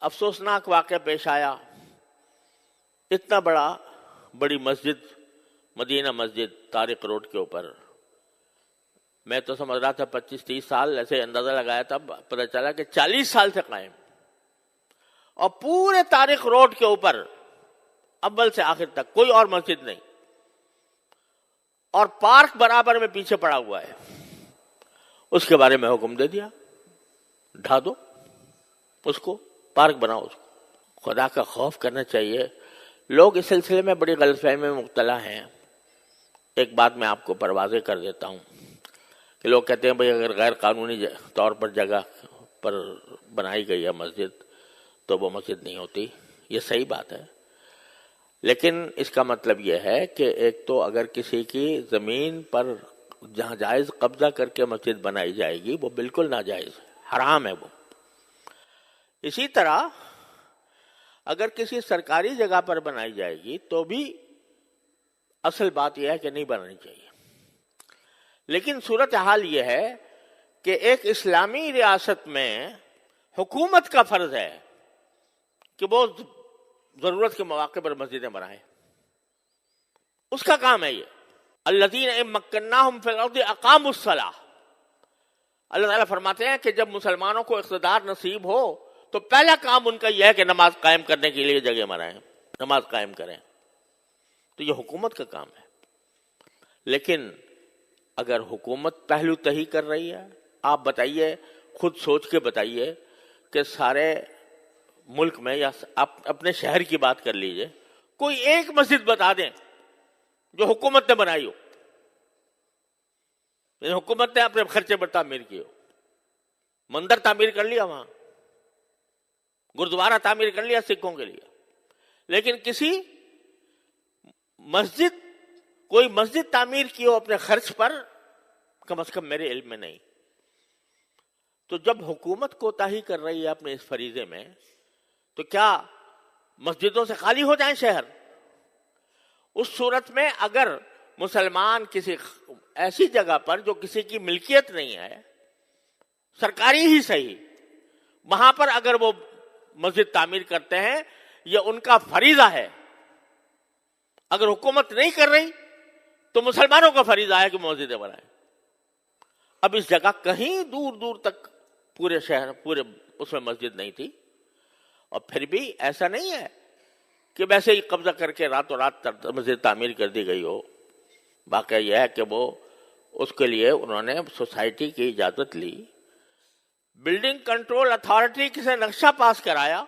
افسوسناک واقعہ پیش آیا. اتنا بڑی مسجد، مدینہ مسجد طارق روڈ کے اوپر، میں تو سمجھ رہا تھا 25-30 سال، ایسے اندازہ لگایا تھا، پتہ چلا کہ 40 سال سے قائم. اور پورے طارق روڈ کے اوپر اول سے آخر تک کوئی اور مسجد نہیں، اور پارک برابر میں پیچھے پڑا ہوا ہے. اس کے بارے میں حکم دے دیا، ڈھا دو اس کو، پارک بناؤ اس کو. خدا کا خوف کرنا چاہیے. لوگ اس سلسلے میں بڑی غلط فہمی میں مبتلا ہیں. ایک بات میں آپ کو پروازیں کر دیتا ہوں کہ لوگ کہتے ہیں بھئی اگر غیر قانونی طور پر جگہ پر بنائی گئی ہے مسجد تو وہ مسجد نہیں ہوتی. یہ صحیح بات ہے، لیکن اس کا مطلب یہ ہے کہ ایک تو اگر کسی کی زمین پر جہاں جائز قبضہ کر کے مسجد بنائی جائے گی وہ بالکل ناجائز ہے، حرام ہے وہ. اسی طرح اگر کسی سرکاری جگہ پر بنائی جائے گی تو بھی اصل بات یہ ہے کہ نہیں بنانی چاہیے. لیکن صورتحال یہ ہے کہ ایک اسلامی ریاست میں حکومت کا فرض ہے کہ وہ ضرورت کے مواقع پر مسجدیں بنائیں. اس کا کام ہے یہ. الذین ان مکناہم فی الارض اقاموا الصلاۃ. اللہ تعالیٰ فرماتے ہیں کہ جب مسلمانوں کو اقتدار نصیب ہو تو پہلا کام ان کا یہ ہے کہ نماز قائم کرنے کے لیے جگہ بنائیں، نماز قائم کریں. تو یہ حکومت کا کام ہے. لیکن اگر حکومت پہلو تہی کر رہی ہے، آپ بتائیے، خود سوچ کے بتائیے کہ سارے ملک میں یا اپنے شہر کی بات کر لیجئے، کوئی ایک مسجد بتا دیں جو حکومت نے بنائی ہو، یعنی حکومت نے اپنے خرچے پر تعمیر کی ہو. مندر تعمیر کر لیا، وہاں گردوارہ تعمیر کر لیا سکھوں کے لیے، لیکن کوئی مسجد تعمیر کی ہو اپنے خرچ پر، کم از کم میرے علم میں نہیں. تو جب حکومت کوتاہی کر رہی ہے اپنے اس فریضے میں، تو کیا مسجدوں سے خالی ہو جائیں شہر؟ اس صورت میں اگر مسلمان کسی ایسی جگہ پر جو کسی کی ملکیت نہیں ہے، سرکاری ہی صحیح، وہاں پر اگر وہ مسجد تعمیر کرتے ہیں، یہ ان کا فریضہ ہے. اگر حکومت نہیں کر رہی تو مسلمانوں کا فریضہ ہے کہ مسجدیں بنائیں. اب اس جگہ کہیں دور دور تک پورے شہر اس میں مسجد نہیں تھی، اور پھر بھی ایسا نہیں ہے کہ ویسے ہی قبضہ کر کے راتوں رات مسجد تعمیر کر دی گئی ہو. واقعہ یہ ہے کہ وہ اس کے لیے انہوں نے سوسائٹی کی اجازت لی، بلڈنگ کنٹرول اتھارٹی سے نقشہ پاس کرایا،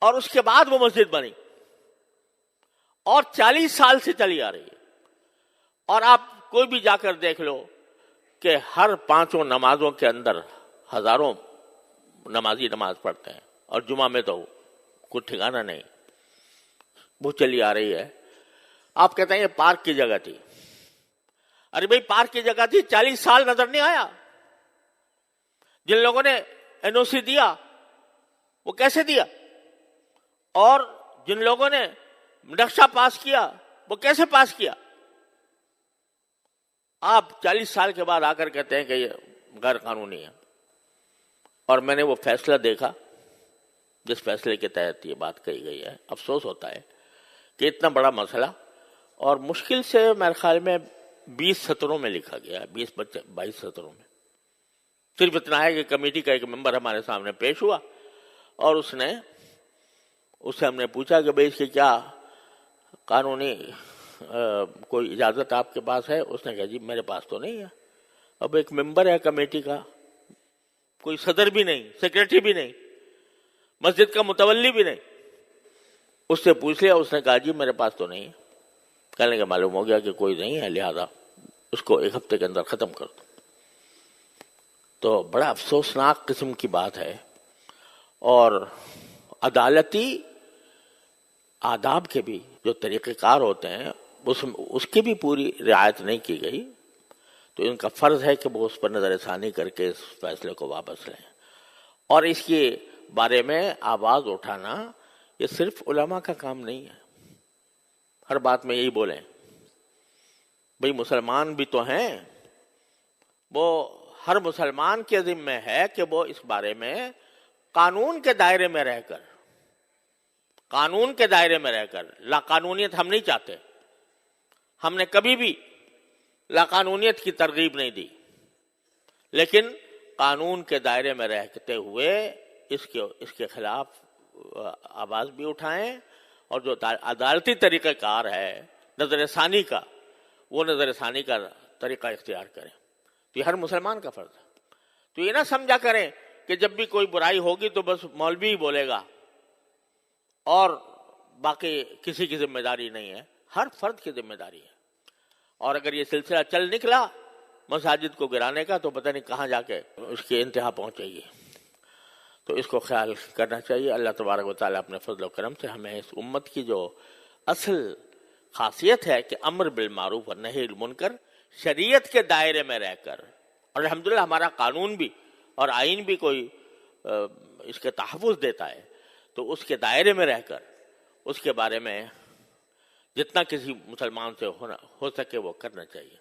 اور اس کے بعد وہ مسجد بنی، اور 40 سال سے چلی آ رہی ہے. اور آپ کوئی بھی جا کر دیکھ لو کہ ہر 5 نمازوں کے اندر ہزاروں نمازی نماز پڑھتے ہیں، اور جمعہ میں تو کوئی ٹھکانہ نہیں، وہ چلی آ رہی ہے. آپ کہتے ہیں یہ پارک کی جگہ تھی. ارے بھائی پارک کی جگہ تھی، 40 سال نظر نہیں آیا. جن لوگوں نے این او سی دیا وہ کیسے دیا، اور جن لوگوں نے نقشہ پاس کیا وہ کیسے پاس کیا؟ آپ 40 سال کے بعد آ کر کہتے ہیں کہ یہ غیر قانونی ہے. اور میں نے وہ فیصلہ دیکھا جس فیصلے کے تحت یہ بات کہی گئی ہے. افسوس ہوتا ہے کہ اتنا بڑا مسئلہ، اور مشکل سے میرے خیال میں 20 سطروں میں لکھا گیا ہے، 22 سطروں میں. صرف اتنا ہے کہ کمیٹی کا ایک ممبر ہمارے سامنے پیش ہوا، اور اس سے ہم نے پوچھا کہ بھئی اس کی کیا قانونی کوئی اجازت آپ کے پاس ہے؟ اس نے کہا جی میرے پاس تو نہیں ہے. اب ایک ممبر ہے کمیٹی کا، کوئی صدر بھی نہیں، سیکریٹری بھی نہیں، مسجد کا متولی بھی نہیں. اس سے پوچھ لیا، اس نے کہا جی میرے پاس تو نہیں ہے. کہنے کا معلوم ہو گیا کہ کوئی نہیں ہے، لہذا اس کو 1 ہفتے کے اندر ختم کر دو. تو بڑا افسوسناک قسم کی بات ہے. اور عدالتی آداب کے بھی جو طریقہ کار ہوتے ہیں اس کی بھی پوری رعایت نہیں کی گئی. تو ان کا فرض ہے کہ وہ اس پر نظر ثانی کر کے اس فیصلے کو واپس لیں. اور اس کے بارے میں آواز اٹھانا یہ صرف علماء کا کام نہیں ہے. ہر بات میں یہی بولیں بھئی مسلمان بھی تو ہیں، وہ ہر مسلمان کے ذمہ ہے کہ وہ اس بارے میں قانون کے دائرے میں رہ کر، قانون کے دائرے میں رہ کر، لا قانونیت ہم نہیں چاہتے، ہم نے کبھی بھی لا قانونیت کی ترغیب نہیں دی، لیکن قانون کے دائرے میں رہتے ہوئے اس کے خلاف آواز بھی اٹھائیں، اور جو عدالتی طریقہ کار ہے نظر ثانی کا، وہ نظر ثانی کا طریقہ اختیار کریں۔ تو یہ ہر مسلمان کا فرض ہے۔ تو یہ نہ سمجھا کریں کہ جب بھی کوئی برائی ہوگی تو بس مولوی ہی بولے گا اور باقی کسی کی ذمہ داری نہیں ہے، ہر فرد کی ذمہ داری ہے۔ اور اگر یہ سلسلہ چل نکلا مساجد کو گرانے کا تو پتہ نہیں کہاں جا کے اس کی انتہا پہنچے گی۔ تو اس کو خیال کرنا چاہیے۔ اللہ تبارک و تعالیٰ اپنے فضل و کرم سے ہمیں اس امت کی جو اصل خاصیت ہے کہ امر بالمعروف اور نہی المنکر شریعت کے دائرے میں رہ کر، اور الحمدللہ ہمارا قانون بھی اور آئین بھی کوئی اس کے تحفظ دیتا ہے، تو اس کے دائرے میں رہ کر اس کے بارے میں جتنا کسی مسلمان سے ہو سکے وہ کرنا چاہیے۔